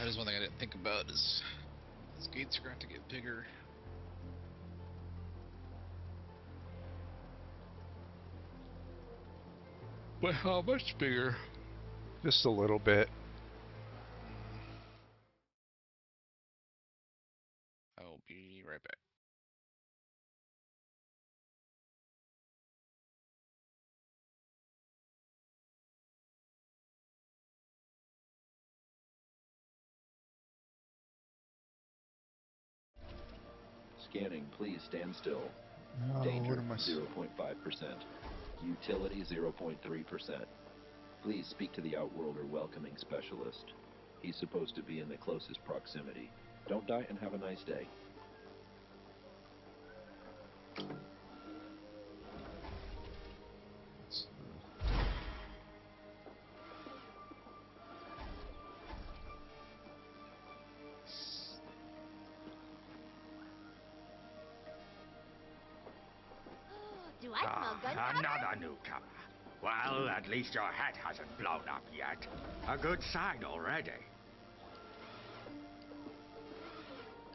is one thing I didn't think about is these gates are going to get bigger. But how much bigger? Just a little bit. I'll be right back. Scanning, please stand still. Oh, Danger, what am I... 0.5%. Utility, 0.3%. Please speak to the Outworlder welcoming specialist. He's supposed to be in the closest proximity. Don't die and have a nice day. Do I smell gunpowder? Another newcomer. Well, at least your hat hasn't blown up yet. A good sign already.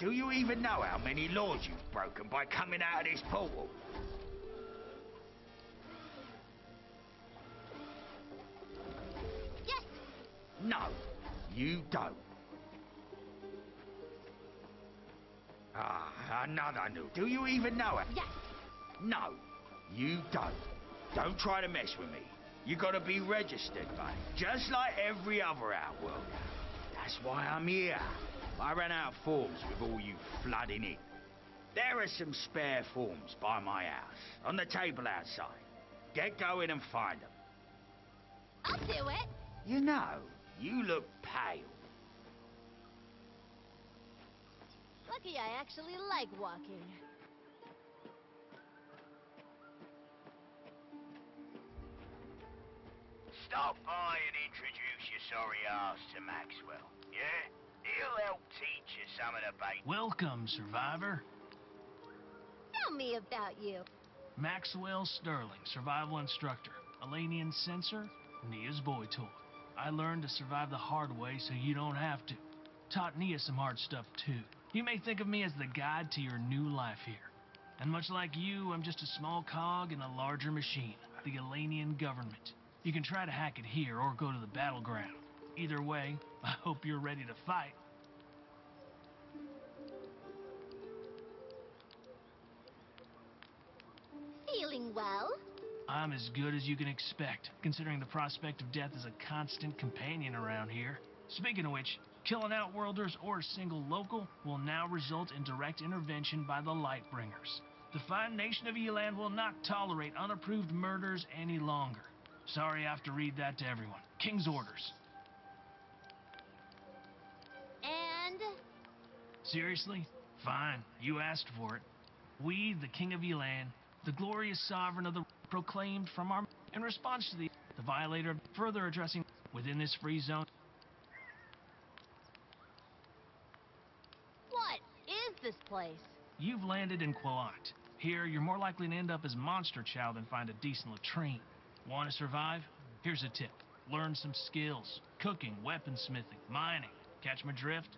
Do you even know how many laws you've broken by coming out of this portal? Yes! No, you don't. Another new. Do you even know it? Yes! No, you don't. Don't try to mess with me. You gotta be registered, buddy. Just like every other Outworlder. That's why I'm here. I ran out of forms with all you flooding in. There are some spare forms by my house, on the table outside. Get going and find them. I'll do it! You know, you look pale. Lucky I actually like walking. Stop by and introduce your sorry ass to Maxwell, yeah? He'll help teach you some of the basics. Welcome, Survivor. Tell me about you. Maxwell Sterling, survival instructor. Elanian sensor, Nia's boy toy. I learned to survive the hard way so you don't have to. Taught Nia some hard stuff too. You may think of me as the guide to your new life here. And much like you, I'm just a small cog in a larger machine, the Elanian government. You can try to hack it here or go to the battleground. Either way, I hope you're ready to fight. Feeling well? I'm as good as you can expect, considering the prospect of death is a constant companion around here. Speaking of which, killing Outworlders or a single local will now result in direct intervention by the Lightbringers. The fine nation of Eland will not tolerate unapproved murders any longer. Sorry I have to read that to everyone. King's orders. And? Seriously? Fine, you asked for it. We, the King of Elan, the glorious sovereign of the proclaimed from our... In response to the violator further addressing within this free zone... What is this place? You've landed in Quillat. Here, you're more likely to end up as monster chow than find a decent latrine. Want to survive? Here's a tip. Learn some skills. Cooking, weaponsmithing, mining. Catch my drift?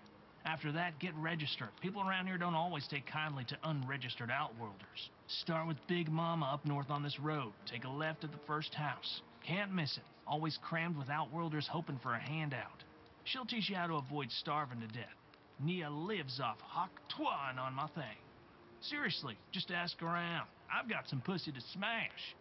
After that, get registered. People around here don't always take kindly to unregistered Outworlders. Start with Big Mama up north on this road. Take a left at the first house. Can't miss it. Always crammed with Outworlders hoping for a handout. She'll teach you how to avoid starving to death. Nia lives off Hok Tuan on my thing. Seriously, just ask around. I've got some pussy to smash.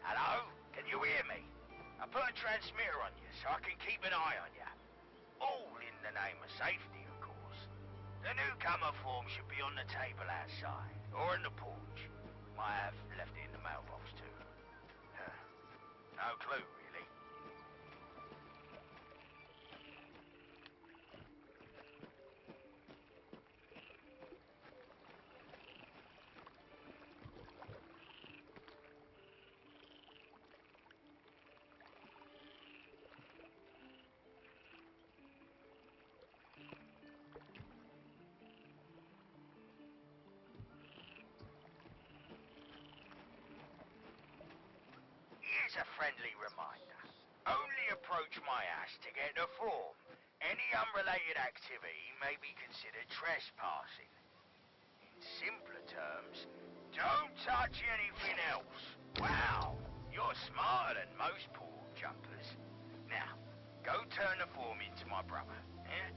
Hello? Can you hear me? I put a transmitter on you so I can keep an eye on you. All in the name of safety, of course. The newcomer form should be on the table outside, or in the porch. Might have left it in the mailbox too. No clue, really. Here's a friendly reminder. Only approach my house to get the form. Any unrelated activity may be considered trespassing. In simpler terms, don't touch anything else. Wow, you're smarter than most pool jumpers. Now, go turn the form into my brother. Eh?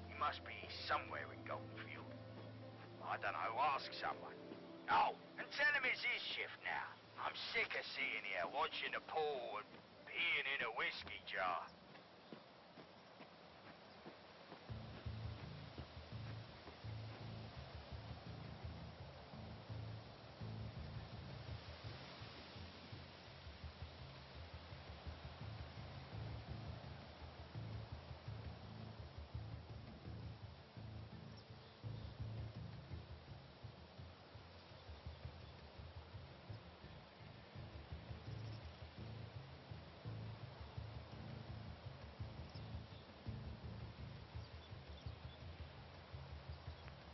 He must be somewhere in Goldenfield. I don't know, ask someone. Oh, and tell him it's his shift now. I'm sick of sitting here watching the pool and peeing in a whiskey jar.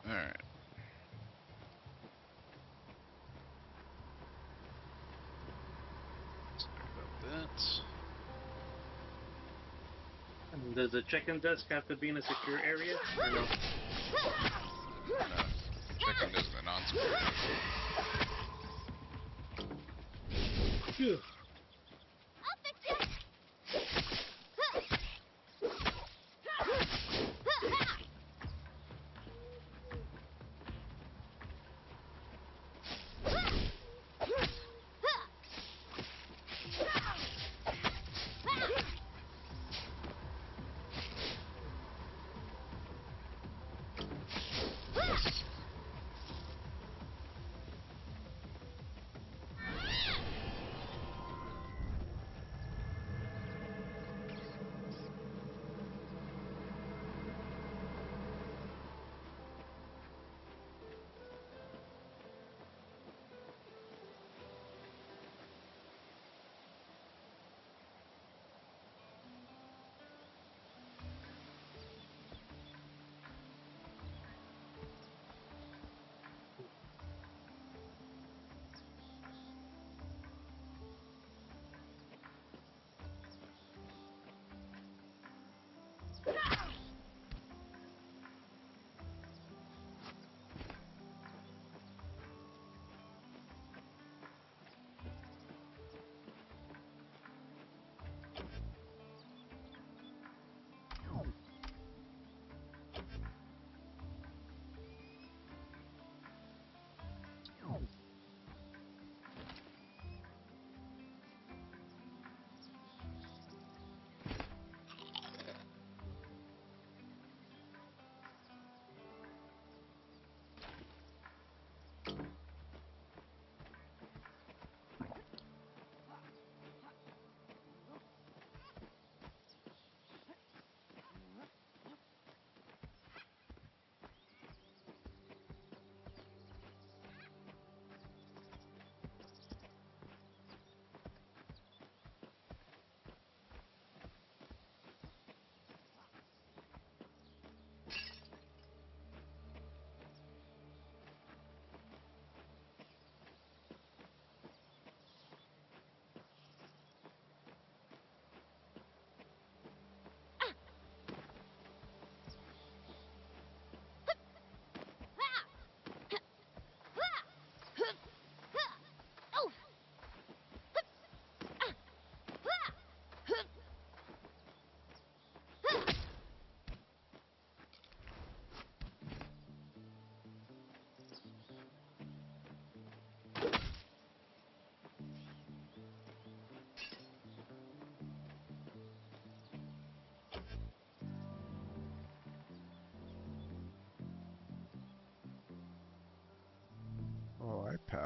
Alright. Sorry about that. And does the check-in desk have to be in a secure area? Or no? Check-in desk is a non-secure. Phew. I'll fix you.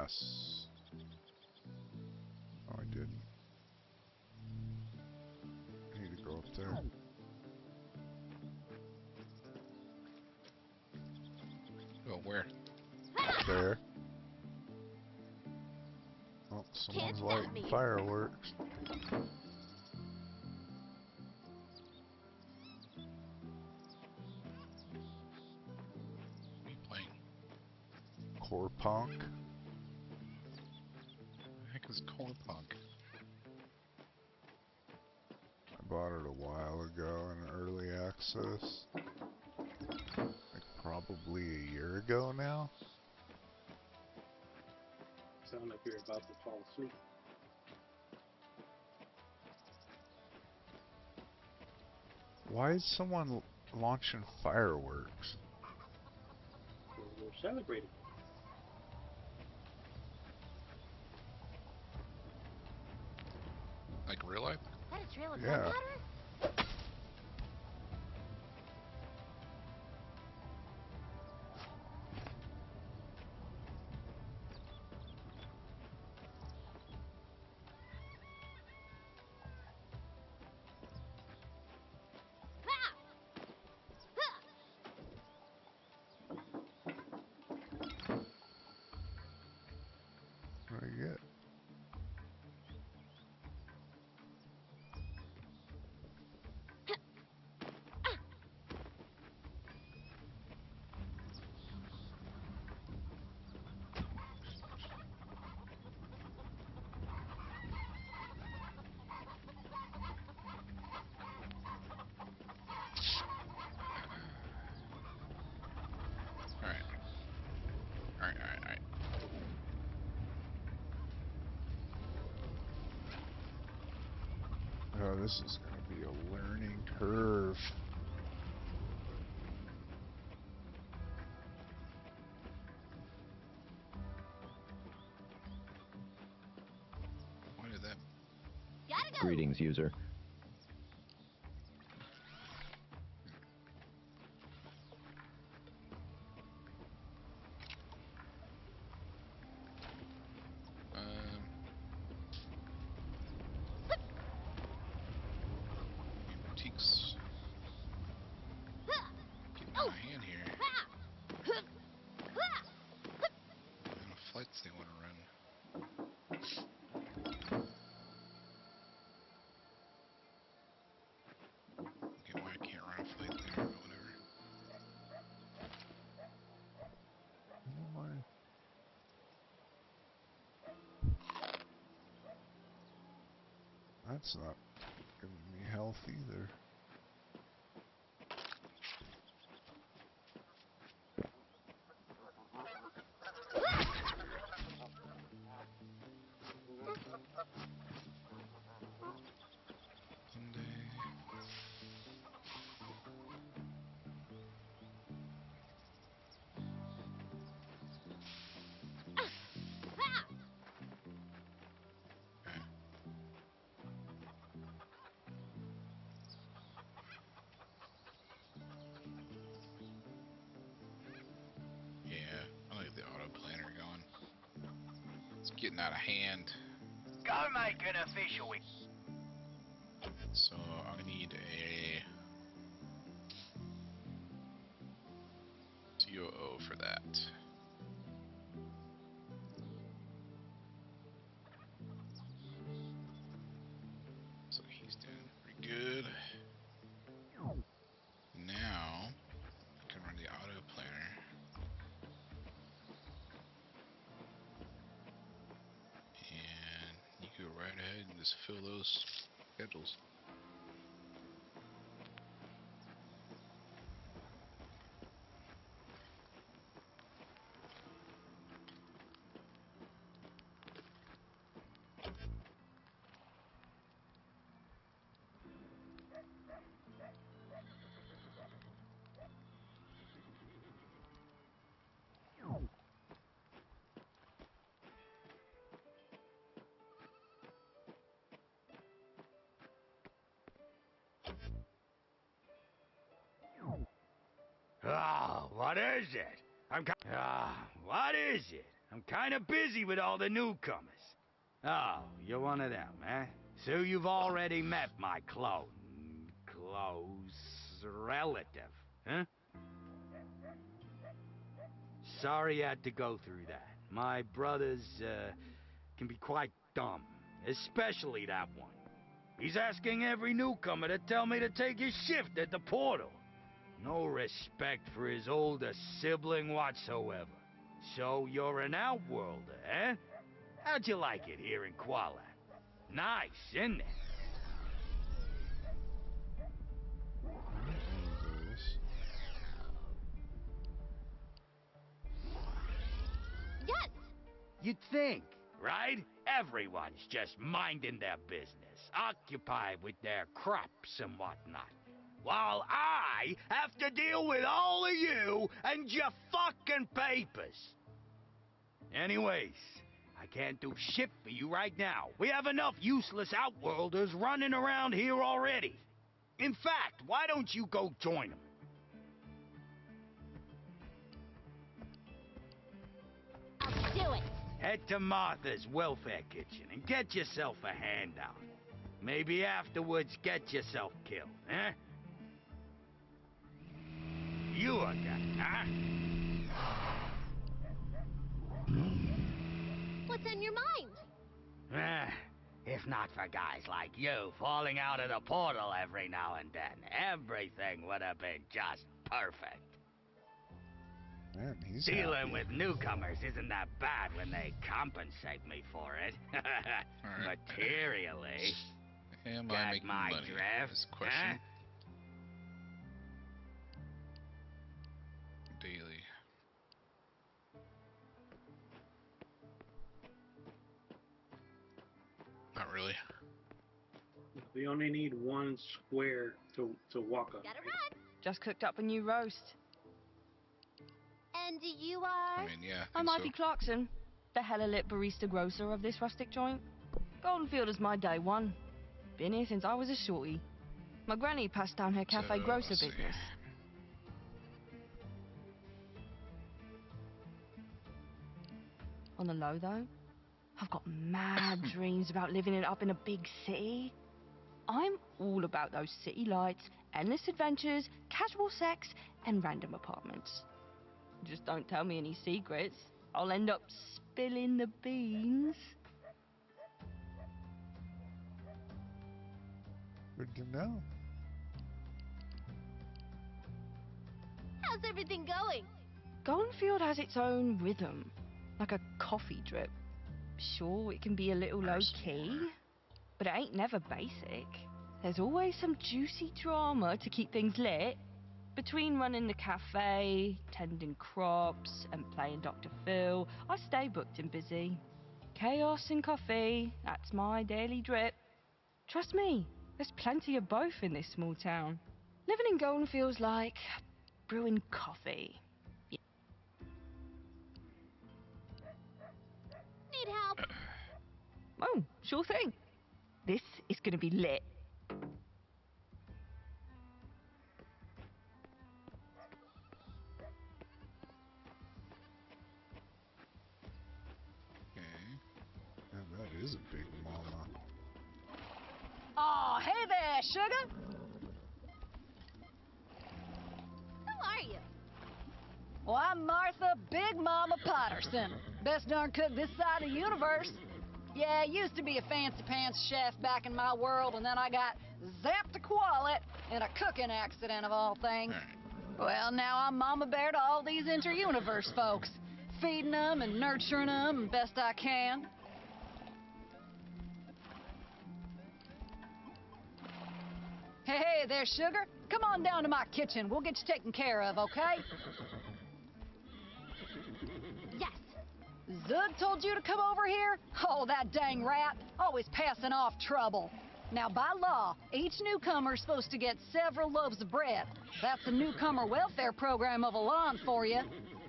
Yes. Oh, I didn't. I need to go up there. Oh, where? There. Oh, someone's stop lighting me. fireworks. What are you playing? Core Punk. The heck is Core Punk? I bought it a while ago in early access. Like probably a year ago now. Sound like you're about to fall asleep. Why is someone launching fireworks? We're celebrating. Like real life? Is that a trail of Yeah. gunpowder? Ha! Ha! What do I get? Alright. Alright. Oh, this is gonna be a learning curve. Why did that? Gotta go. Greetings, user. Boutiques. Ha! Getting Oh! my hand here. Ha! Ha! Ha! What kind of flights they want to run? Okay, why I can't run a flight there, but whatever. Oh my. That's not giving me health either. Ha! Yeah, I like the auto planner going. It's getting out of hand. Go make an official. So I need a COO for that. So he's doing pretty good. Now I can run the auto planner. And you go right ahead and just fill those schedules. Ah, what is it? What is it? I'm kind of busy with all the newcomers. Oh, you're one of them, eh? So you've already met my close relative, huh? Sorry you had to go through that. My brothers, can be quite dumb. Especially that one. He's asking every newcomer to tell me to take his shift at the portal. No respect for his older sibling whatsoever. So you're an outworlder, eh? How'd you like it here in Qualat? Nice, isn't it? Yes! You'd think, right? Everyone's just minding their business, occupied with their crops and whatnot. While I have to deal with all of you and your fucking papers. Anyways, I can't do shit for you right now. We have enough useless outworlders running around here already. In fact, why don't you go join them? I'll do it! Head to Martha's Welfare Kitchen and get yourself a handout. Maybe afterwards get yourself killed, eh? You a guy, huh? What's on your mind? If not for guys like you falling out of the portal every now and then, everything would have been just perfect. Man, he's Dealing happy. with newcomers isn't that bad when they compensate me for it. Alright. Materially. Am Got I making my money? drift, Is the question. huh? Daily. Not really. We only need one square to walk on. Gotta right? run! Just cooked up a new roast. And you are... I mean, yeah. I'm think Ivy so. Clarkson, the hella lit barista grocer of this rustic joint. Goldenfield is my day one. Been here since I was a shorty. My granny passed down her cafe So, grocer let's see. business. On the low though, I've got mad dreams about living it up in a big city. I'm all about those city lights, endless adventures, casual sex, and random apartments. Just don't tell me any secrets. I'll end up spilling the beans. Good to know. How's everything going? Goldenfield has its own rhythm, like a coffee drip. Sure, it can be a little low-key, but it ain't never basic. There's always some juicy drama to keep things lit. Between running the cafe, tending crops, and playing Dr. Phil, I stay booked and busy. Chaos and coffee, that's my daily drip. Trust me, there's plenty of both in this small town. Living in Goldenfield's like brewing coffee. Need help? Oh, sure thing. This is gonna be lit. Okay. Man, that is a big mama. Aw, hey there, sugar. Who are you? Well, I'm Martha Big Mama Potterson. Best darn cook this side of the universe. Yeah, used to be a fancy pants chef back in my world, and then I got zapped to Qualit in a cooking accident of all things. Well, now I'm Mama Bear to all these inter-universe folks, feeding them and nurturing them best I can. Hey there, sugar. Come on down to my kitchen. We'll get you taken care of, okay? Yes. Zug told you to come over here? Oh, that dang rat. Always passing off trouble. Now, by law, each newcomer's supposed to get several loaves of bread. That's the newcomer welfare program of Alon for you.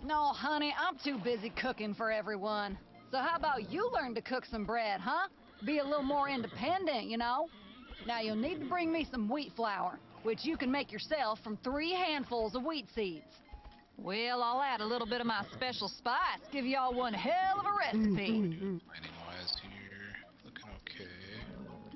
No, honey, I'm too busy cooking for everyone. So how about you learn to cook some bread, huh? Be a little more independent, you know? Now, you'll need to bring me some wheat flour, which you can make yourself from 3 handfuls of wheat seeds. Well, I'll add a little bit of my special spice. Give y'all one hell of a recipe. Planning wise here, looking okay.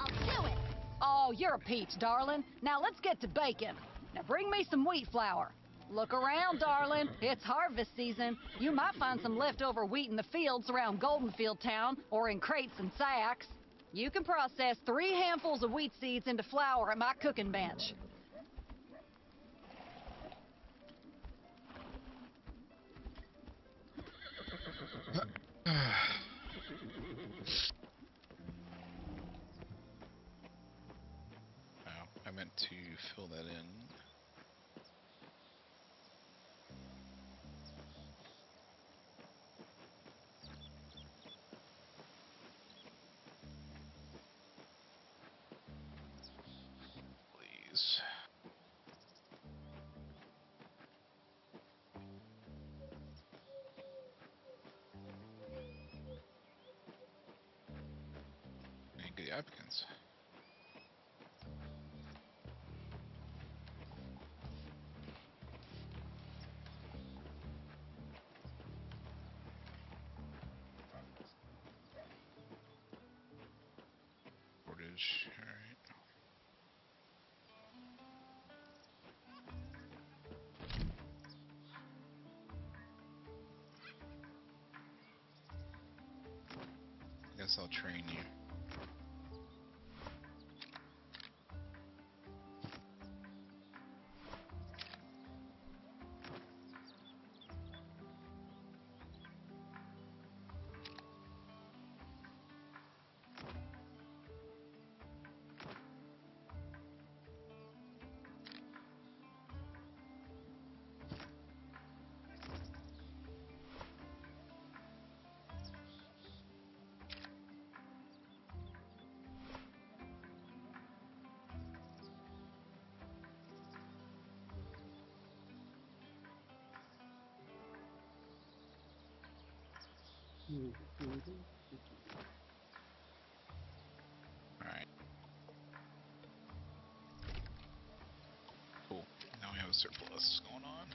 I'll do it. Oh, you're a peach, darling. Now let's get to baking. Now bring me some wheat flour. Look around, darling. It's harvest season. You might find some leftover wheat in the fields around Goldenfield Town or in crates and sacks. You can process 3 handfuls of wheat seeds into flour at my cooking bench. Wow, I meant to fill that in. Please. Any good applicants? Portage, alright. Guess I'll train you. Alright. Cool. Now we have a surplus going on.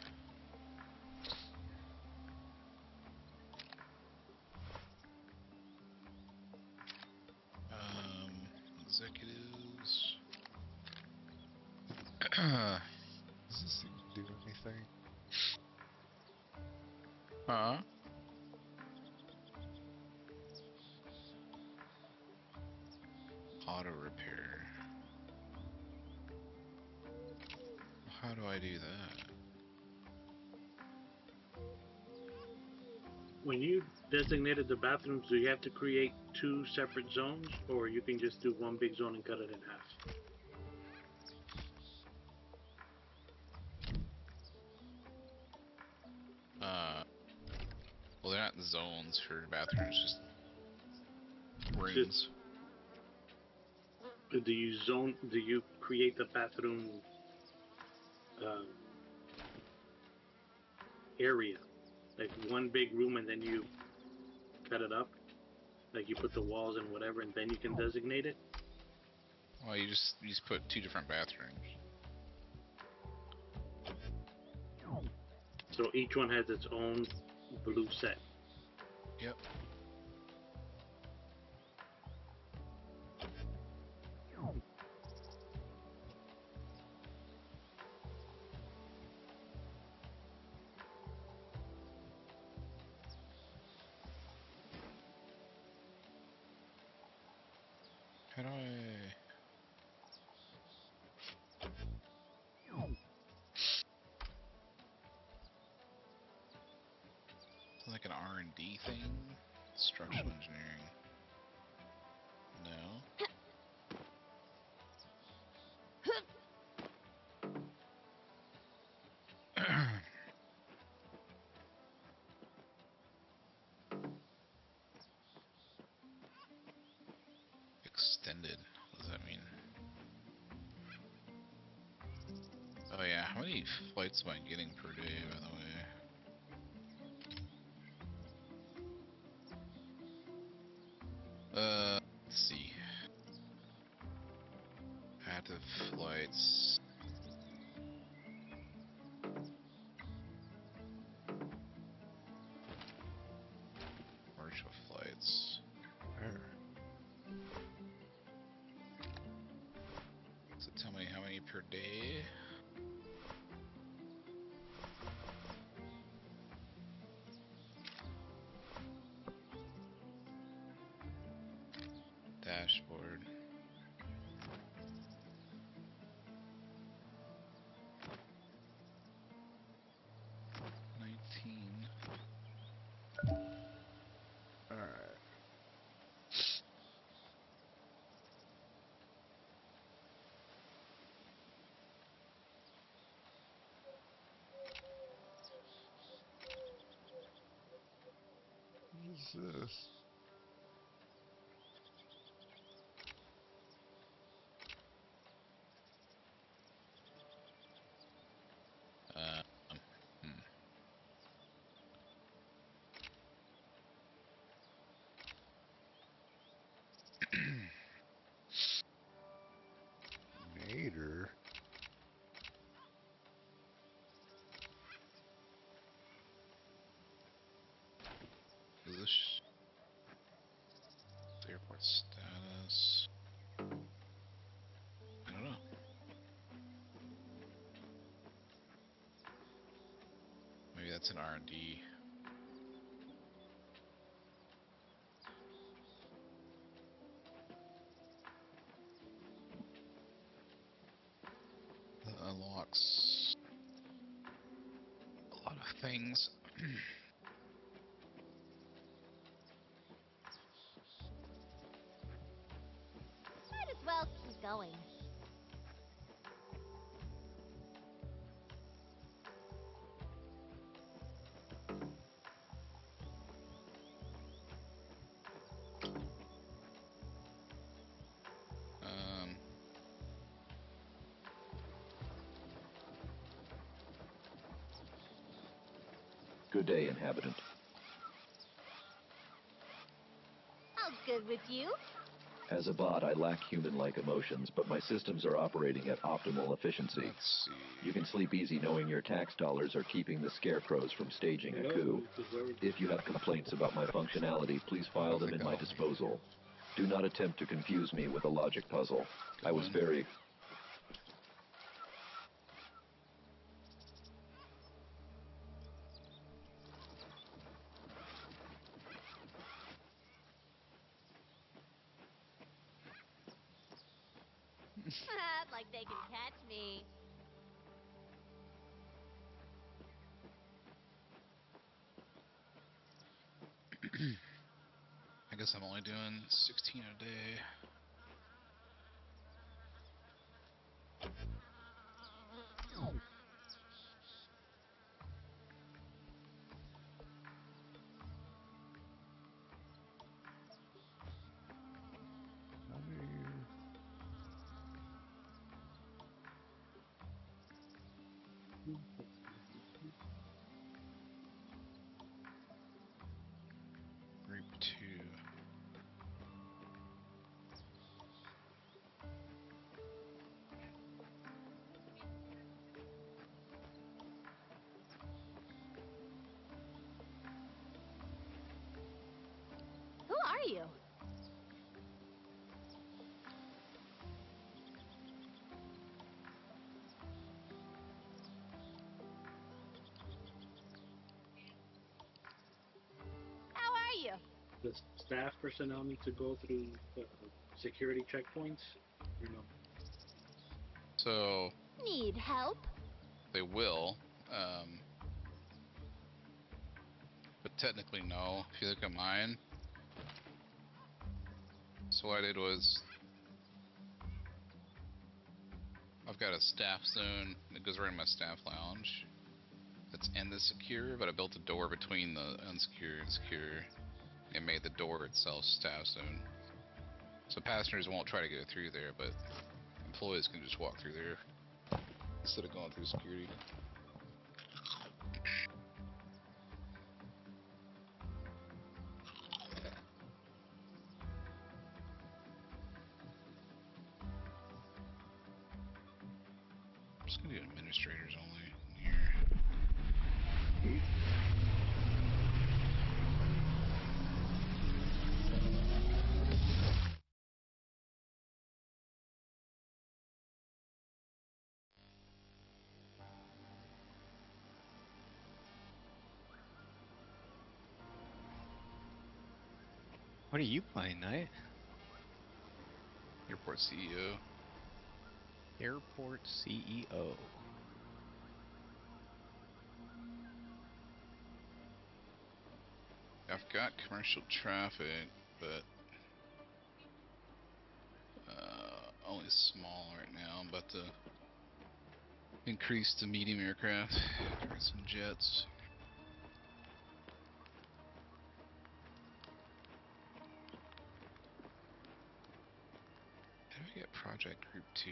Executives. Does this even do anything? Huh? Auto repair. How do I do that? When you designated the bathrooms, do you have to create 2 separate zones, or you can just do one big zone and cut it in half? Well, they're not zones for bathrooms, just rooms. Do you create the bathroom area, like one big room, and then you cut it up, like you put the walls and whatever, and then you can designate it? Well, you just put 2 different bathrooms. So each one has its own blue set. Yep. How do I... like an R&D thing? Structural engineering. No. Extended. What does that mean? Oh yeah, how many flights am I getting per day, by the way? Let's see. Active flights. minutes. There. So tell me how many per day? Dashboard. Alright. What is this? Hmm. Nader? Is this airport status? I don't know. Maybe that's an R&D. That unlocks a lot of things. Might as well keep going. Um, Good day, inhabitant. All's good with you? As a bot, I lack human-like emotions, but my systems are operating at optimal efficiency. let's see. You can sleep easy knowing your tax dollars are keeping the scarecrows from staging a coup. If you have complaints about my functionality, please file them in my disposal. Do not attempt to confuse me with a logic puzzle. I was very... Like they can catch me. I guess I'm only doing 16 a day. Group 2. Who are you? How are you? The staff personnel need to go through security checkpoints. You know. So Need help? they will, but technically no. If you look at mine, so what I did was I've got a staff zone that goes right in my staff lounge. That's in the secure, but I built a door between the unsecure and secure and made the door itself staff zone. So passengers won't try to go through there, but employees can just walk through there instead of going through security. I'm just gonna do administrators only here. What are you playing, Knight? Airport CEO. Airport CEO. I've got commercial traffic, but only small right now. I'm about to increase to medium aircraft. Got some jets. How do we get Project Group 2?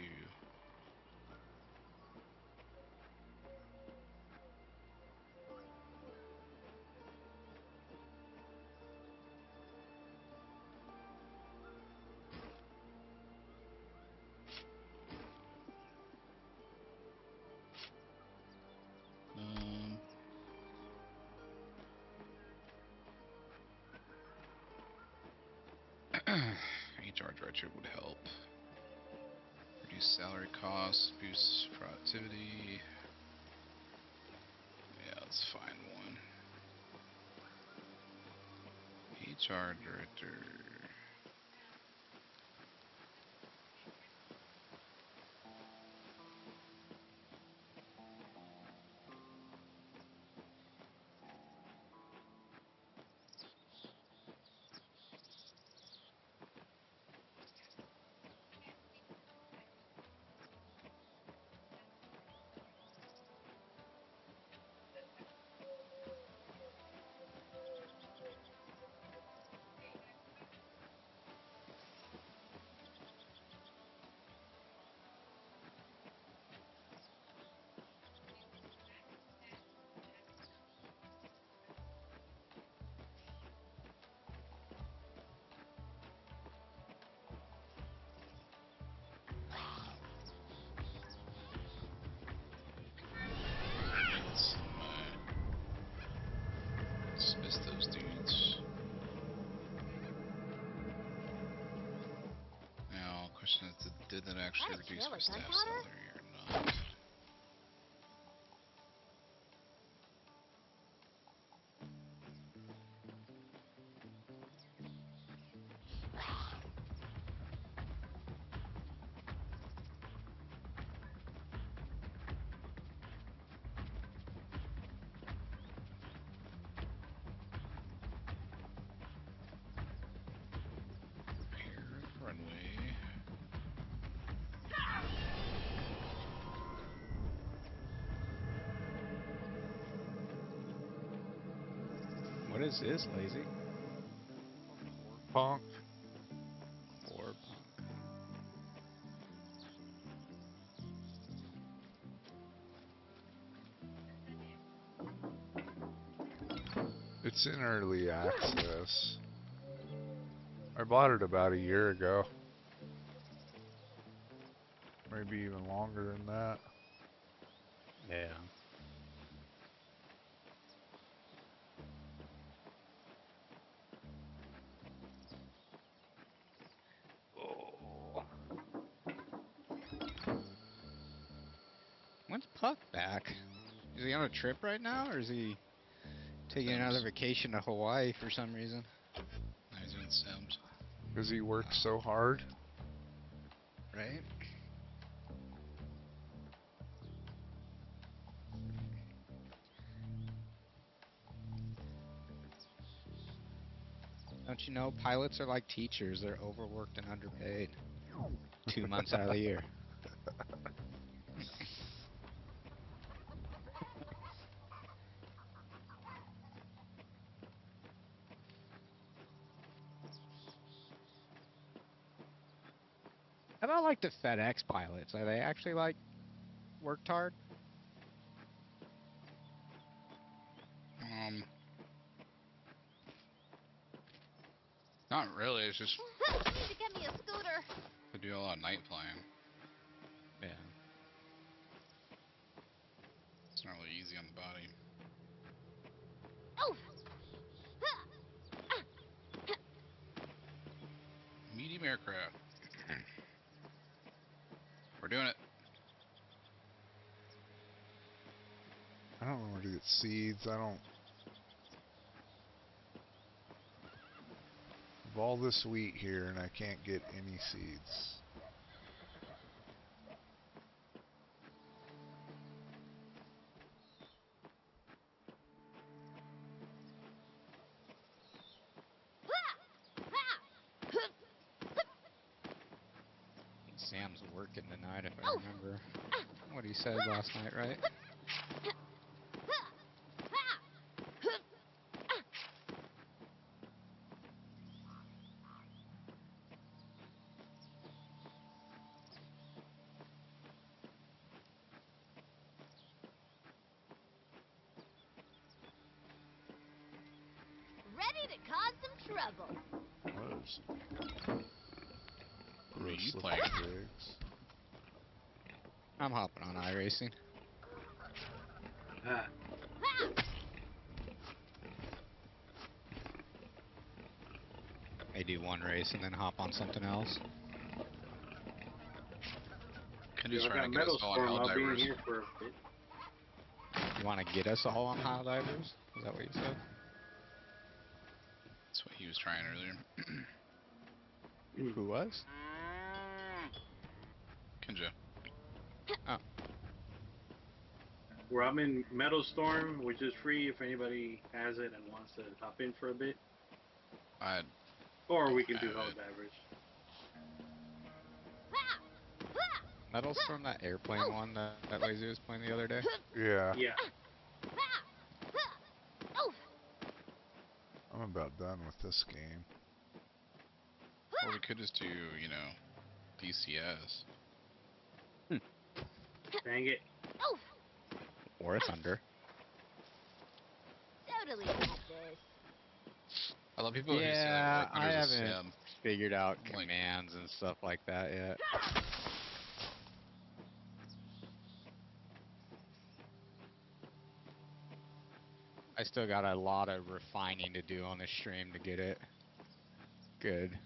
HR director would help. Reduce salary costs, boost productivity. Yeah, let's find one. HR director. Dismiss those dudes. Now, question is, did that actually reduce my staff salary or not? Runway. What is this, Lazy? Punk. Or punk. It's in early access. I bought it about a year ago. Maybe even longer than that. Yeah. Oh. When's Puck back? Is he on a trip right now, or is he taking another vacation to Hawaii for some reason? No, he's doing Sims. Because he works so hard. Right? Don't you know pilots are like teachers? They're overworked and underpaid. 2 months out of the year. How about like the FedEx pilots? Are they actually like worked hard? Not really. It's just Need to get me a scooter. to do a lot of night flying. Yeah. It's not really easy on the body. Oh. Medium aircraft. We're doing it. I don't know where to get seeds. I don't. all this wheat here and I can't get any seeds. Sam's working tonight, if I remember what he said last night, right? Ready to cause some trouble. What is it? Who are you Gross little playing? pigs. I'm hopping on iRacing. Ah, I do one race and then hop on something else. Kenji's I trying got to get Metal us all Storm. on I'll be in Helldivers. here for a bit. You want to get us all on Helldivers? Is that what you said? That's what he was trying earlier. Who was? Kenja. Oh, Where I'm in Metal Storm, which is free if anybody has it and wants to hop in for a bit. I Or we can do have it. Helldivers. Metal Storm, that airplane one that Lazy was playing the other day? Yeah, Yeah. I'm about done with this game. Or we could just do, you know, DCS. Dang it. War Thunder. Totally got this. I love people who say Yeah, like, War I Thunder's a haven't sim. figured out Like- commands and stuff like that yet. I still got a lot of refining to do on this stream to get it good.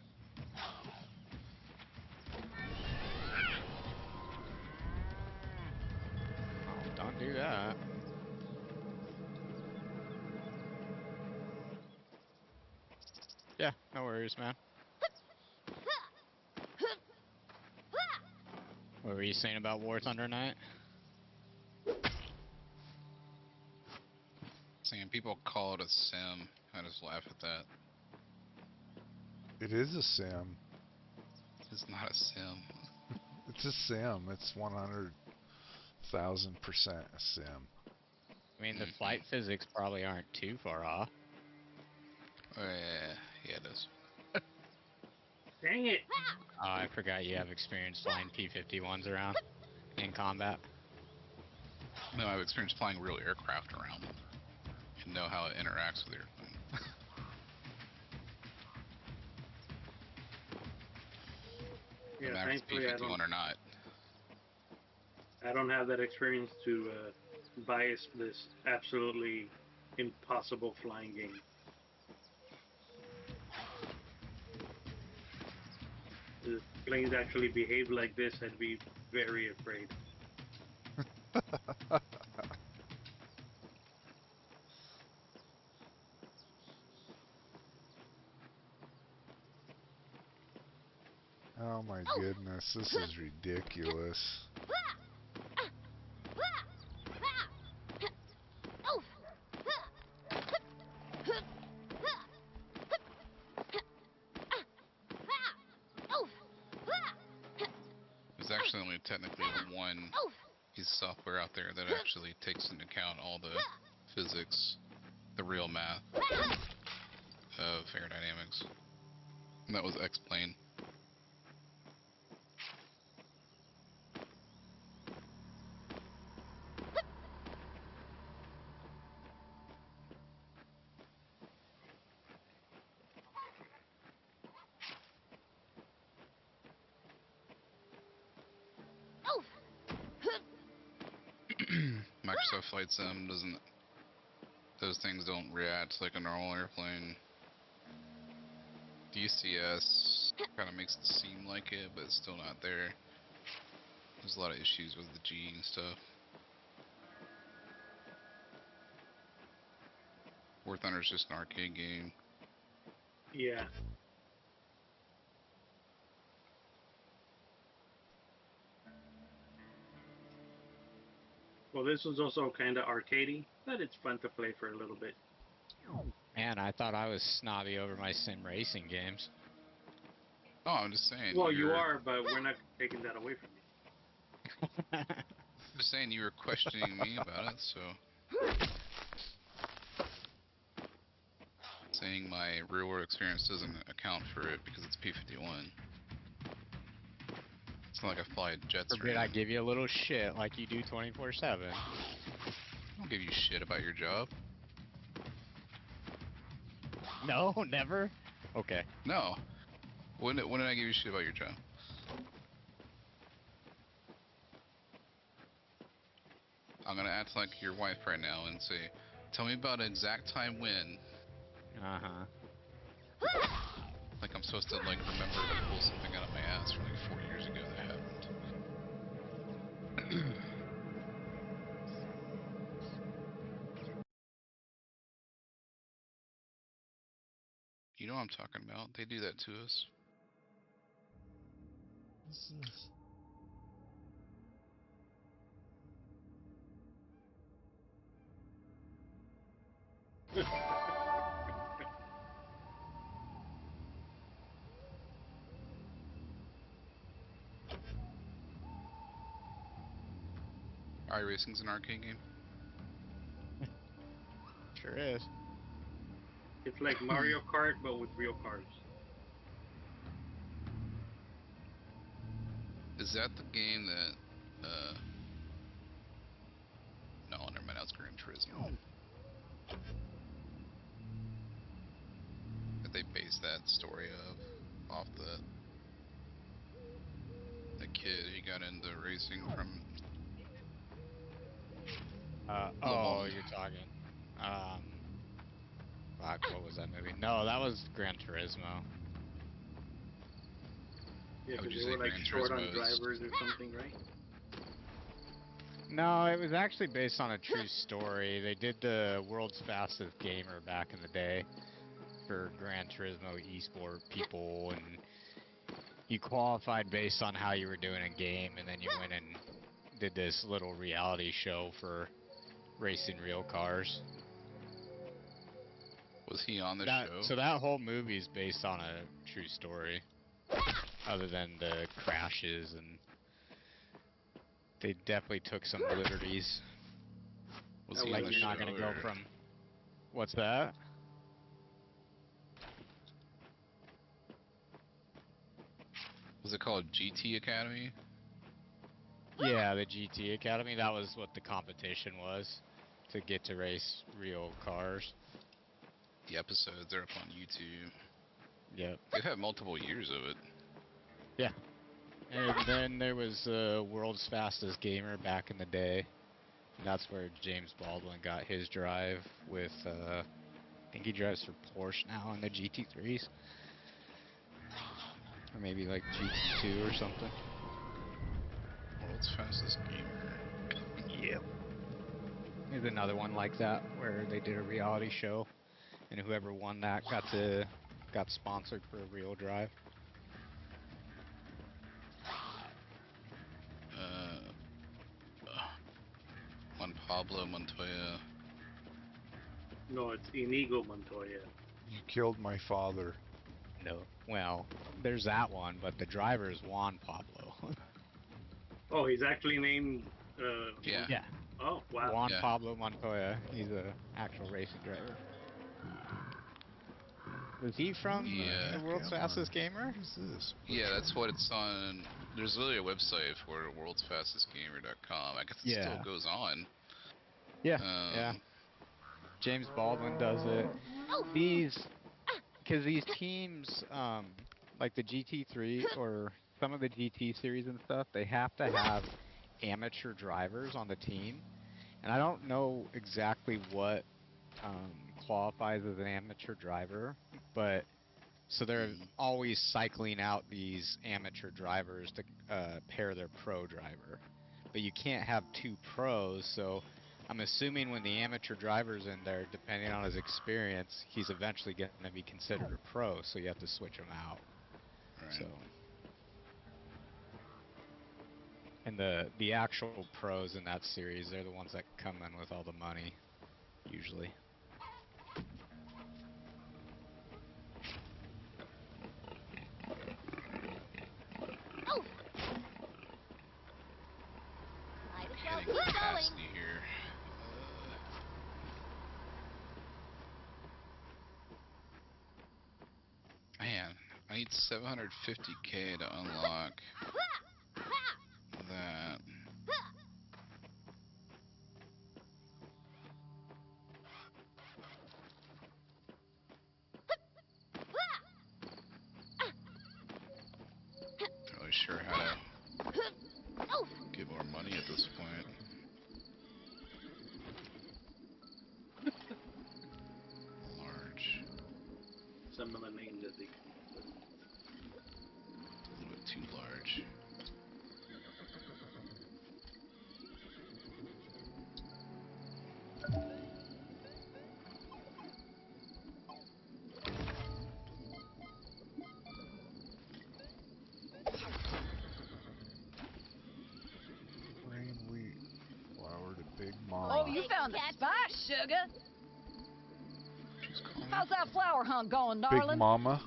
Oh, don't do that. Yeah, no worries, man. What were you saying about War Thunder Night? Saying people call it a sim. I just laugh at that. It is a sim. It's not a sim. It's a sim. It's 100,000% a sim. I mean, the flight physics probably aren't too far off. Yeah, it is. Dang it. Oh, I forgot you have experience flying P-51s around in combat. No, I've experienced flying real aircraft around and know how it interacts with the airplane. No Yeah, matter if it's thankfully P-51 or not. I don't have that experience to bias this absolutely impossible flying game. If planes actually behave like this, I'd be very afraid. Oh my goodness, this is ridiculous. There's actually only technically one piece of software out there that actually takes into account all the physics, the real math of aerodynamics. And that was X-Plane. Microsoft Flight Sim doesn't, those things don't react like a normal airplane. DCS kind of makes it seem like it, but it's still not there. There's a lot of issues with the G and stuff. War Thunder's just an arcade game. Yeah. Well, this was also kind of arcadey, but it's fun to play for a little bit. Man, I thought I was snobby over my sim racing games. Oh, I'm just saying. Well, you are, but we're not taking that away from you. Just saying you were questioning me about it, so. Saying my real world experience doesn't account for it because it's P-51. It's not like I fly jets Forbid I around. give you a little shit like you do 24/7. I don't give you shit about your job. No, never? Okay. No. When did I give you shit about your job? I'm gonna act like your wife right now and say, tell me about an exact time when. Uh-huh. Like I'm supposed to like remember to pull something out of my ass from like 4 years ago that happened. You know what I'm talking about. They do that to us. iRacing's an arcade game. Sure is. It's like Mario Kart, but with real cars. Is that the game that, no, never mind, that's Gran Turismo. That they based that story off the kid who got into racing from Oh, you're talking. Fuck, what was that movie? No, that was Gran Turismo. Yeah, Would because you they say were like Gran short on Turismo is- drivers or something, right? No, it was actually based on a true story. They did the World's Fastest Gamer back in the day for Gran Turismo eSport people, and you qualified based on how you were doing a game, and then you went and did this little reality show for racing real cars. Was he on the That, show? so that whole movie is based on a true story, other than the crashes, and they definitely took some liberties. Was he Like on the you're show? not gonna go or- from what's that? Was it called GT Academy? Yeah, the GT Academy. That was what the competition was, to get to race real cars. The episodes are up on YouTube. Yep. They've had multiple years of it. Yeah. And then there was World's Fastest Gamer back in the day. And that's where James Baldwin got his drive with, I think he drives for Porsche now in the GT3s. Or maybe like GT2 or something. World's Fastest Gamer. Yep. There's another one like that where they did a reality show, and whoever won that got sponsored for a real drive. Juan Pablo Montoya. No, it's Inigo Montoya. You killed my father. No. Well, there's that one, but the driver is Juan Pablo. Oh, he's actually named. Yeah. Yeah. Oh, wow. Juan Yeah. Pablo Montoya. He's a actual racing driver. Was he from Yeah. the World's Fastest Gamer? What is this? Yeah, that's what it's on. There's literally a website for it, worldsfastestgamer.com. I guess it Yeah. still goes on. Yeah. Yeah. James Baldwin does it. Because these teams, like the GT3 or some of the GT series and stuff, they have to have amateur drivers on the team. And I don't know exactly what qualifies as an amateur driver, but so they're always cycling out these amateur drivers to pair their pro driver. But you can't have two pros, so I'm assuming when the amateur driver's in there, depending on his experience, he's eventually going to be considered a pro, so you have to switch him out. Right. So And the actual pros in that series, they're the ones that come in with all the money, usually. Oh! Might as well Hitting keep going. capacity here. Man, I need 750k to unlock that. Not really sure how to get more money at this point. Large. Some of the names that they A little bit too large. Grain, wheat, flour to Big Oh, Mama. you found the spice, sugar. She's calling. How's that flower hunt going, Big darling? Mama.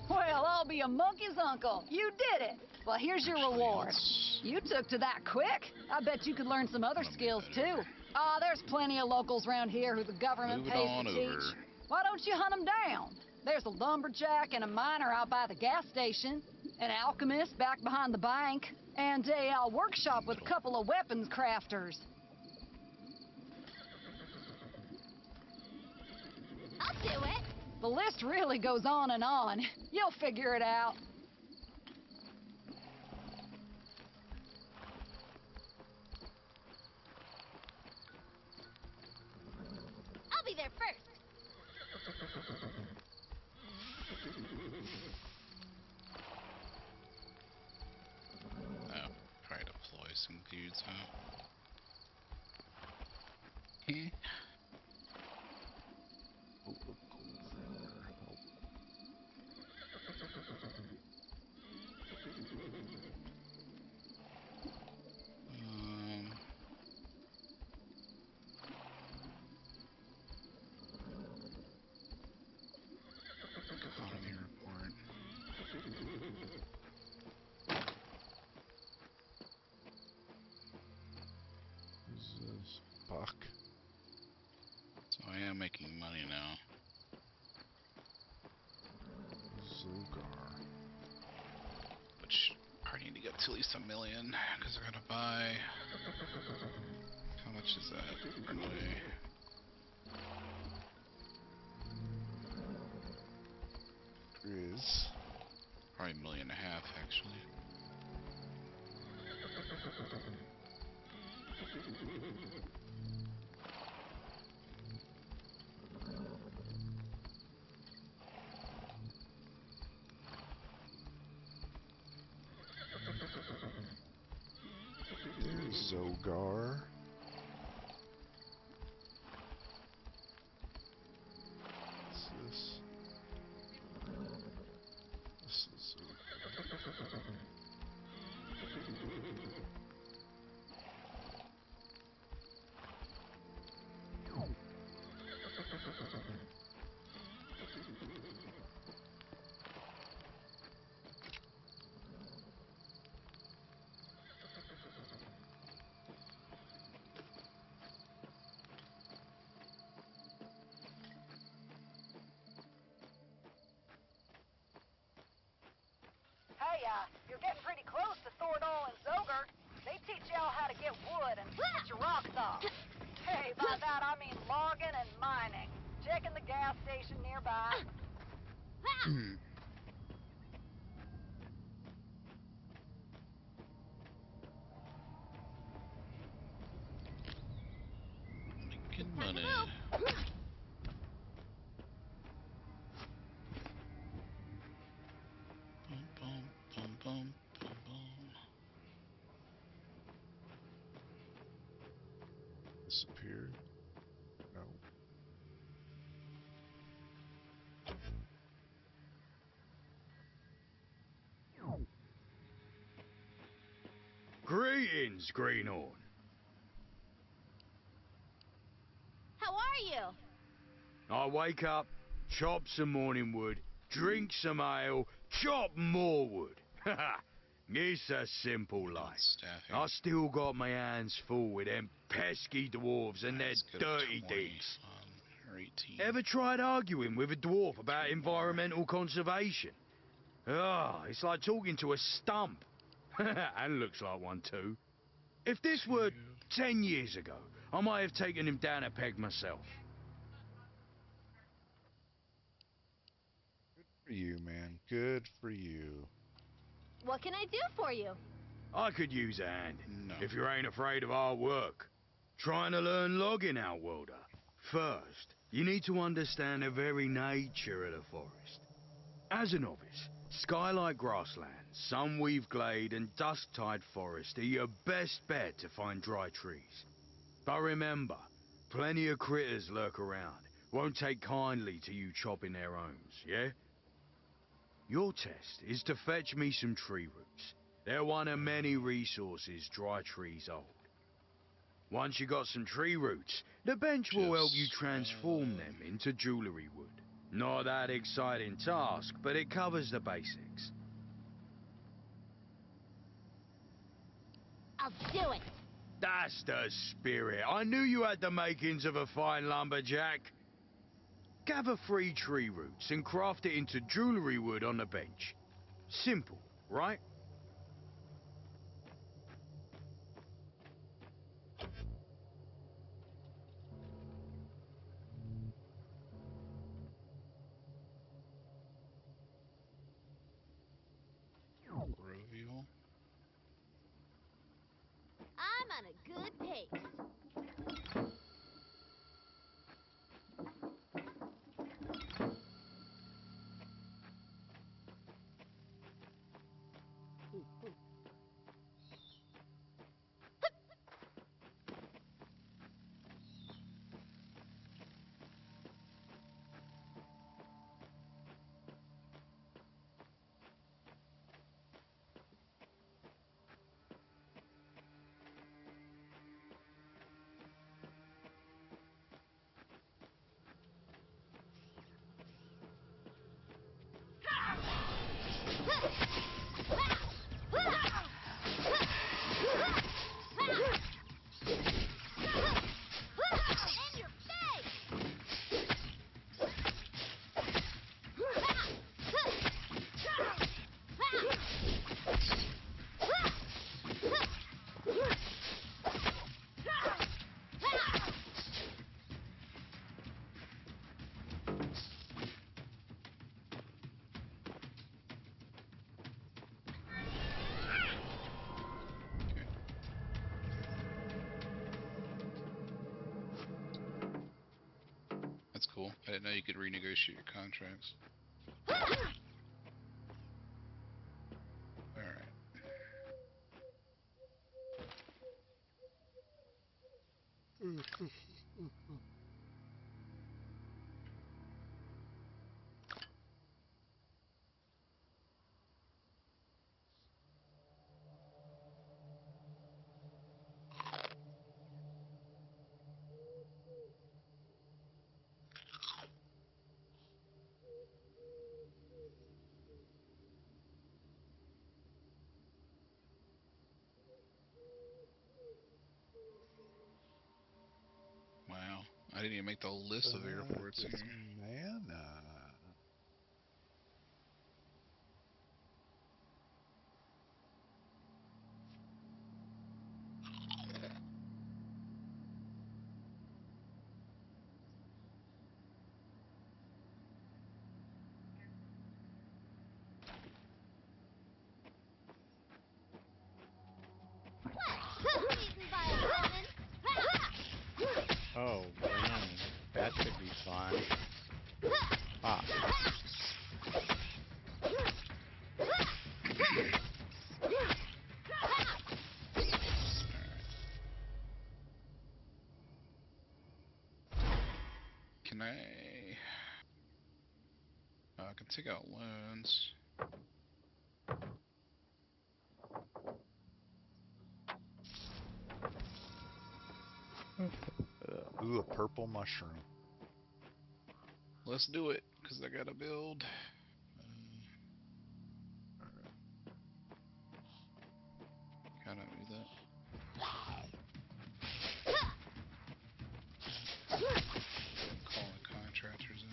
Well, I'll be a monkey's uncle. You did it. Well, here's your Actually, reward. let's You took to that quick. I bet you could learn some other Let me skills, move that too. over. Ah, there's plenty of locals around here who the government Move it pays on to over. teach. Why don't you hunt them down? There's a lumberjack and a miner out by the gas station, an alchemist back behind the bank, and a workshop with a couple of weapons crafters. I'll do it. The list really goes on and on. You'll figure it out. I'll be there first. Oh, probably deploy some dudes, huh? Eh. Oh, look over. Oh. Economy report. Who's this? Buck. So I am making money now. Zogar. Which I already need to get to at least 1 million, because I gotta buy. How much is that? Runway. Is. Probably 1.5 million, actually. There's Zogar. What's this? This is Zogar. Hey, you're getting pretty close to Thordal and Zogar. They teach y'all how to get wood and get your rocks off. Hey, by that I mean logging and mining. Checking the gas station nearby. Making money. Bum, bum, bum, bum, bum, bum. Disappeared. No. Greetings, Greenhorn. How are you? I wake up, chop some morning wood, drink some ale, chop more wood. It's a simple life. Staffing. I still got my hands full with them pesky dwarves and their Let's go to dirty 20 digs. or 18. Ever tried arguing with a dwarf about environmental conservation? Ah, it's like talking to a stump. And looks like one too. If this were 10 years ago, I might have taken him down a peg myself. Good for you, man. Good for you. What can I do for you? I could use a hand, No. if you ain't afraid of hard work. Trying to learn logging, Outworlder. First, you need to understand the very nature of the forest. As a novice, skylight grassland, sunweave glade and dusk-tide forest are your best bet to find dry trees. But remember, plenty of critters lurk around, won't take kindly to you chopping their homes, yeah? Your test is to fetch me some tree roots. They're one of many resources dry trees hold. Once you got some tree roots, the bench will help you transform them into jewelry wood. Not that exciting task, but it covers the basics. I'll do it. That's the spirit. I knew you had the makings of a fine lumberjack. Gather 3 tree roots and craft it into jewelry wood on the bench. Simple, right? Reveal. I'm on a good pace. That's cool. I didn't know you could renegotiate your contracts. Alright. Wow. I didn't even make the list of airports It's here. mana. Eaten by a woman. Oh man, that should be fun. Ah, Can I... I can take out loans. Ooh, a purple mushroom. Let's do it, because I gotta build. Gotta do that. Call the contractors in.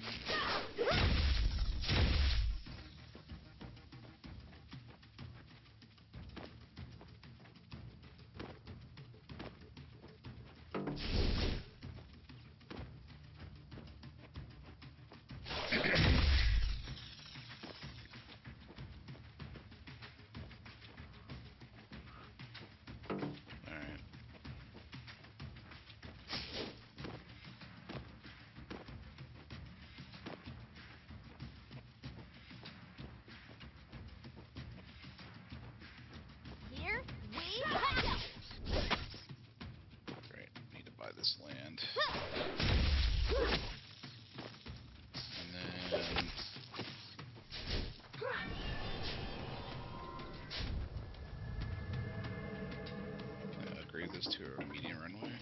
Alright. Here we go. Great. Need to buy this land. And then upgrade this to a medium runway.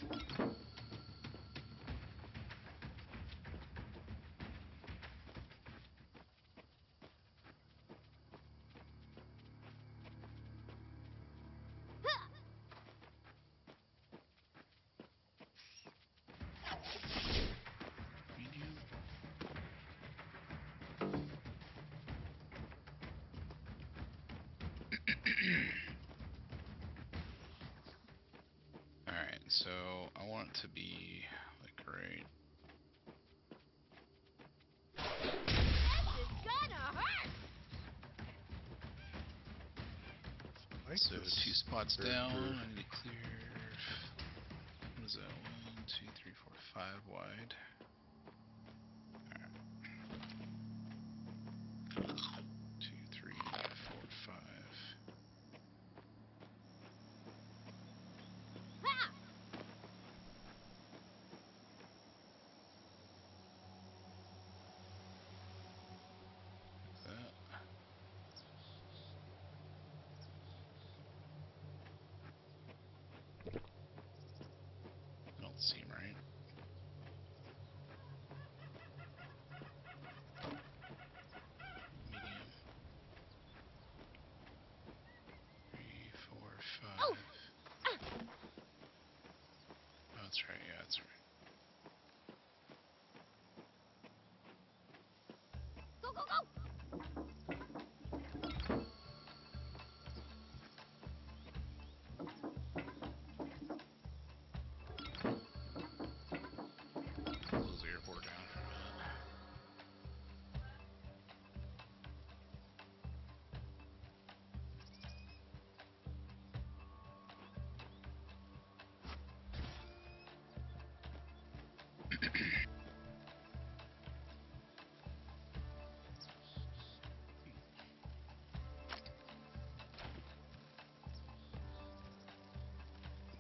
Medium. Alright, so I want it to be like right. This is gonna hurt. Like So this 2 spots character. down, I need to clear, what is that, 1, 2, 3, 4, 5 wide. Alright. 2, 3, 4, 5. Ha! That. I don't seem right. Medium. 3, 4, 5. Oh. Oh, that's right. Yeah, that's right. Go, go, go. Close the airport down for a minute.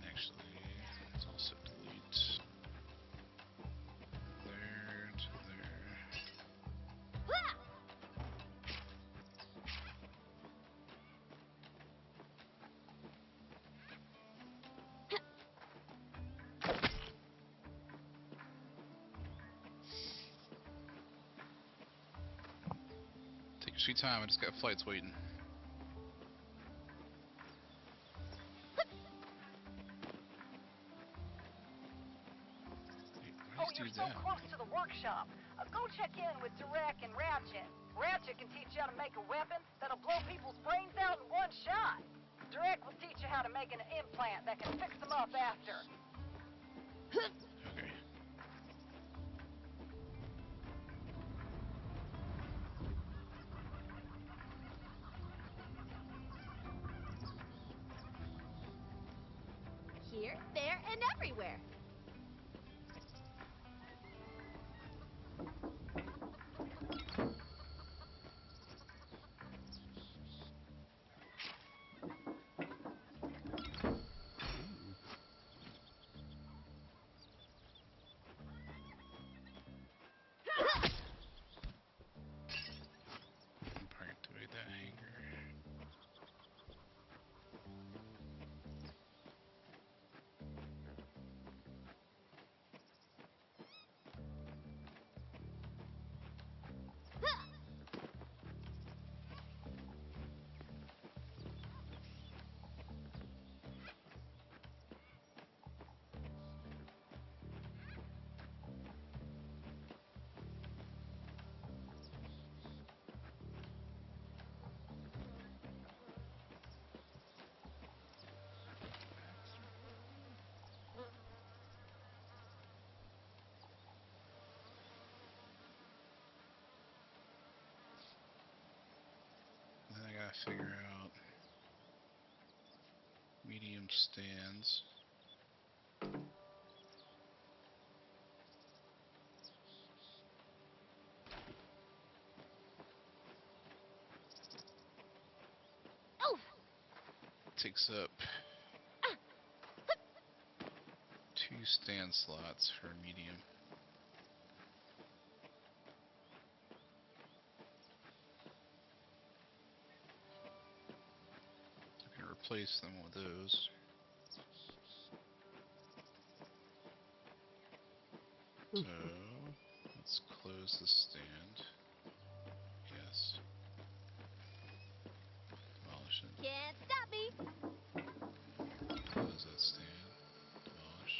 Actually, let's also delete there to there. Ha! Take your sweet time. I just got flights waiting. Where Oh, these you're dudes so at? close to the workshop. Go check in with Direk and Ratchet. Ratchet can teach you how to make a weapon that'll blow people's brains out in one shot. Direk will teach you how to make an implant that can fix them up after. Okay. Here, there, and everywhere. Probably activate that hangar. gotta figure out medium stands. Oh! Takes up 2 stand slots for medium. I can replace them with those. So let's close the stand. Yes. Demolish it. Can't stop me! Close that stand. Demolish.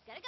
Gotta go!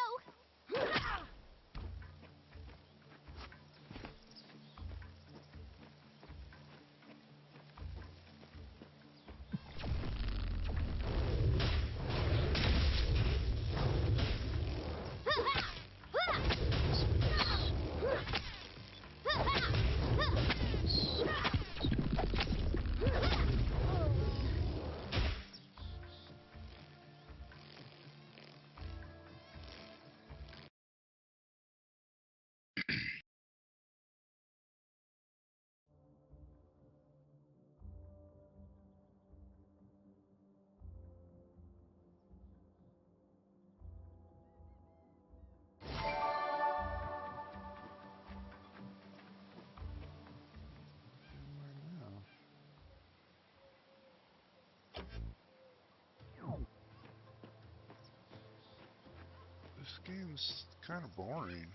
This game's kind of boring.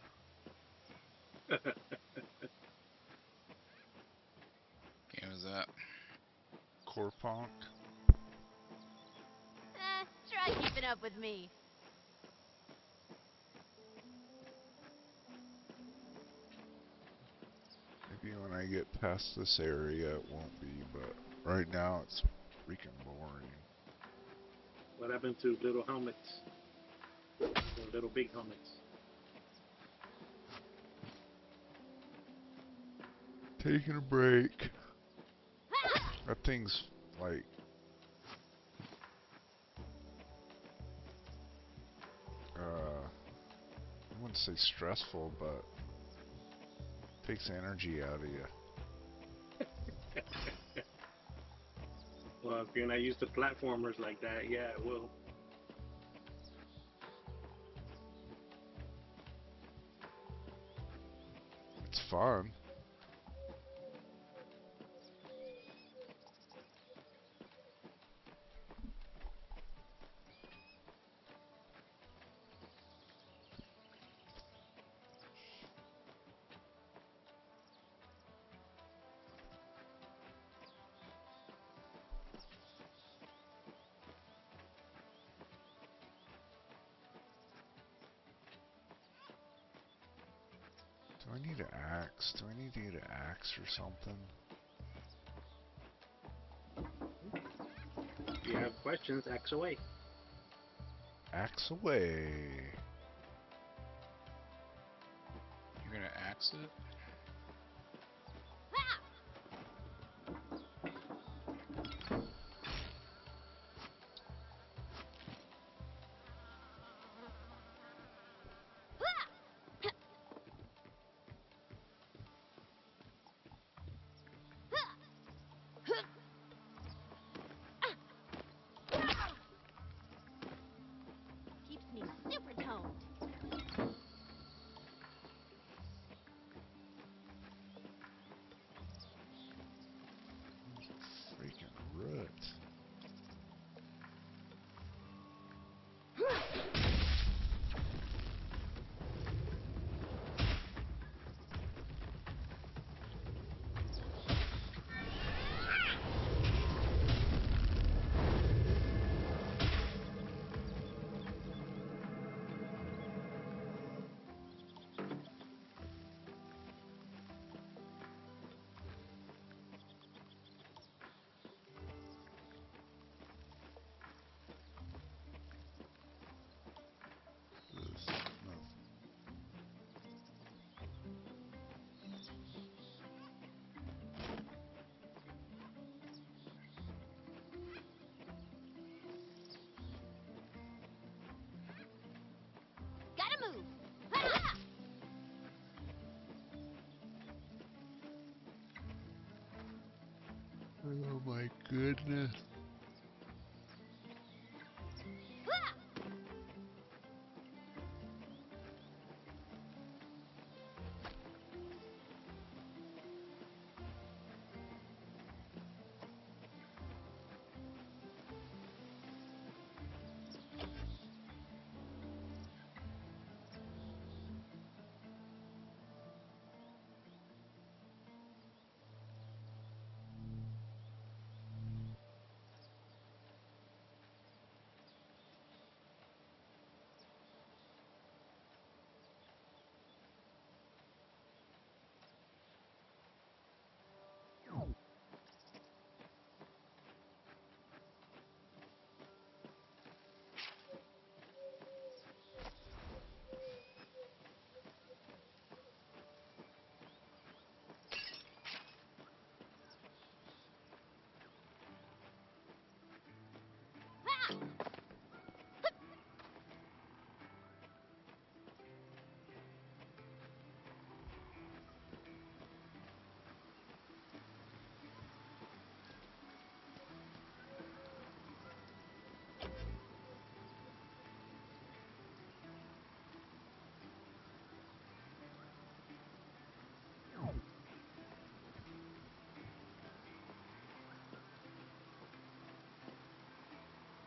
Game is that? Corpunk. Try keeping up with me. Maybe when I get past this area it won't be, but right now it's freaking boring. What happened to little helmets? Or little big helmets? Taking a break. That thing's like I wouldn't say stressful, but takes energy out of you. Well, if you're not used to platformers like that, yeah, it will. It's fun. Do I need an axe? Do I need to get an axe or something? If you have questions, axe away. Axe away. You're gonna axe it? Keeps me super toned. Oh my goodness.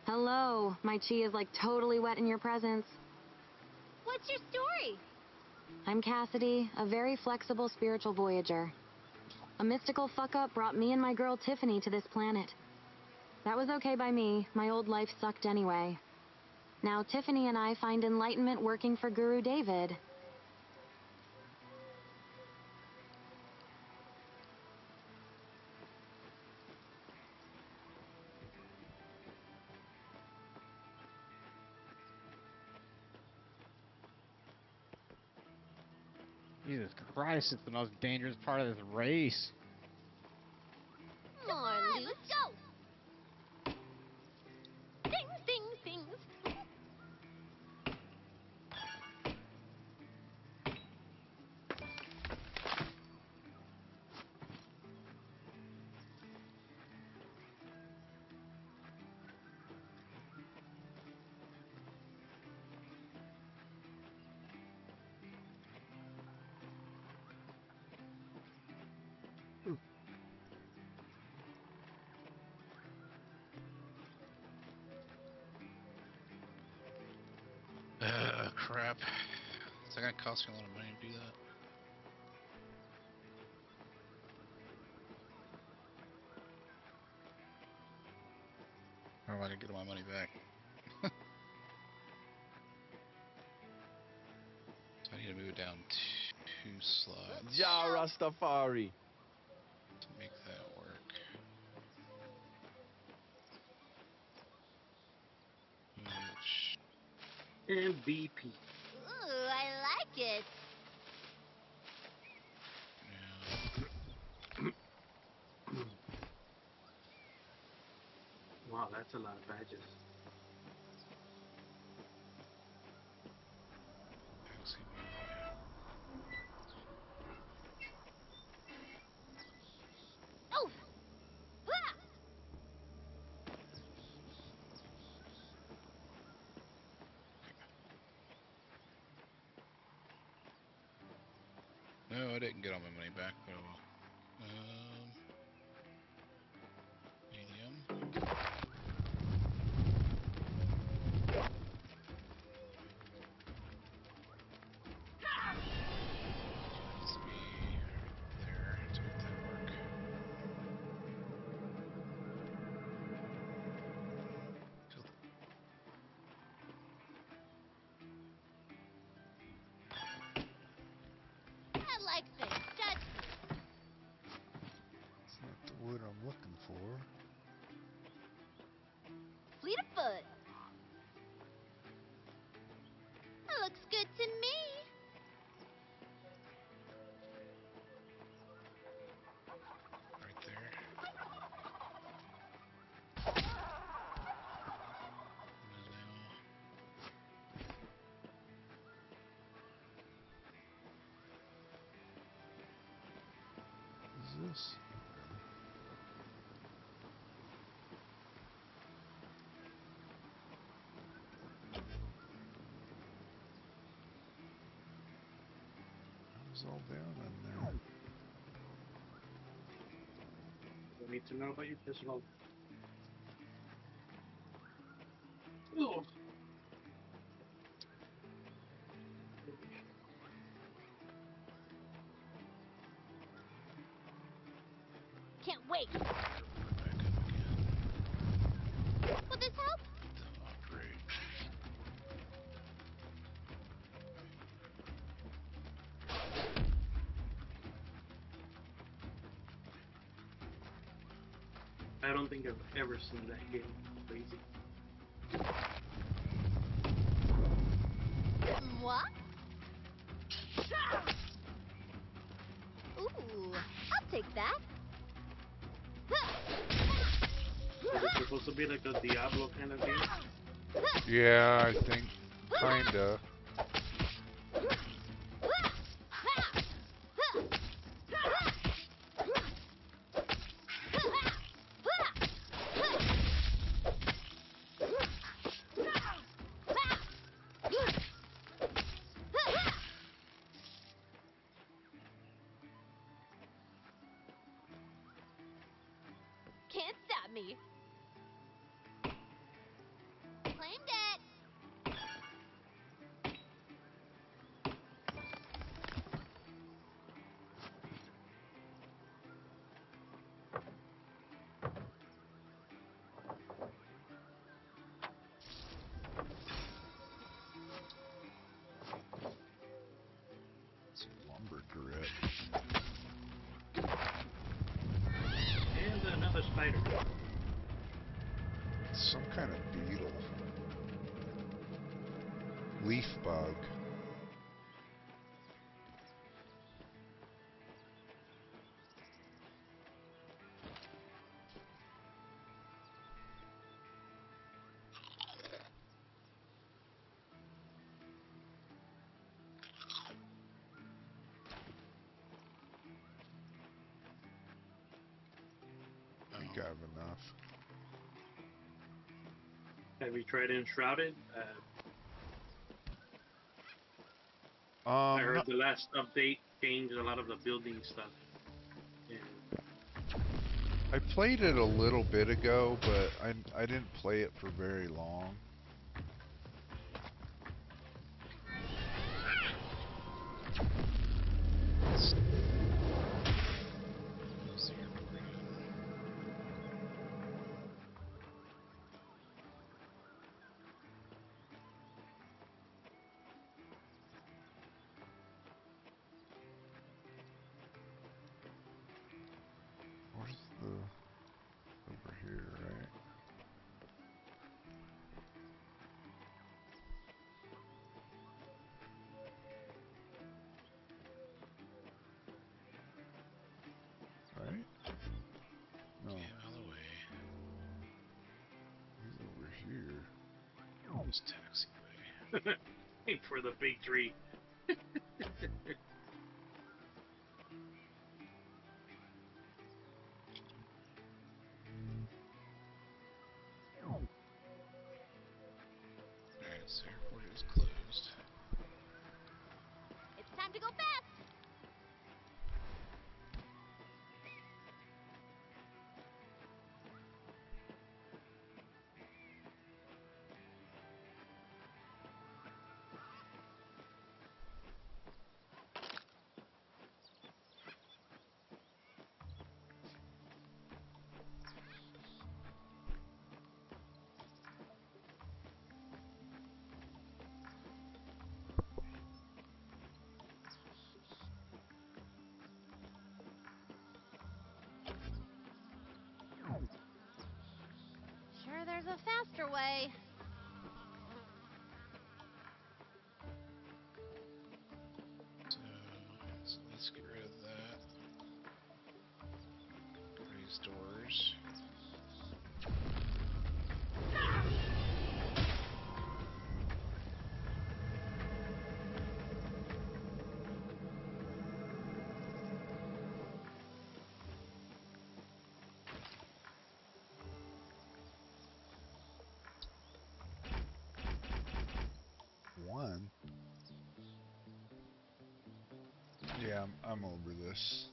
Hello. My chi is like totally wet in your presence. What's your story? I'm Cassidy, a very flexible spiritual voyager. A mystical fuck-up brought me and my girl Tiffany to this planet. That was okay by me. My old life sucked anyway. Now Tiffany and I find enlightenment working for Guru David. Jesus Christ, it's the most dangerous part of this race. More loot. Let's go. Things, things, things. Crap. Is that gonna cost me a lot of money to do that? Or am I gonna get my money back? So I need to move it down 2 slots Ja Rastafari. to make that work. Which, MVP. Ooh, I like it. Wow, that's a lot of badges. Oh! Ha! no, I didn't get all my money back, but I will. Medium. Needs to be there to make that work. I like things. Judge me. It's not the wood I'm looking for. Fleet of foot. That looks good to me. Right there. was all down in there? Don't need to know about your personal. Oh. Can't wait. Will this help? Great. I don't think I've ever seen that game. Crazy. What? Ooh, I'll take that. Is it supposed to be like a Diablo kind of game? Yeah, I think kinda. Can't stop me. Claimed it. It's a lumber grip. And another spider. Some kind of beetle. Leaf bug. I think I have enough. Have you tried Enshrouded? I heard Not- the last update changed a lot of the building stuff. And I played it a little bit ago, but I didn't play it for very long. Where's the... over here, right? Right? No, Out of the way. he's over here. This taxiway. aim for the big tree. Alright, so airport is closed. It's time to go fast. Sure, there's a faster way. So let's get rid of that. Raise doors. One? Yeah, Yeah, I'm over this.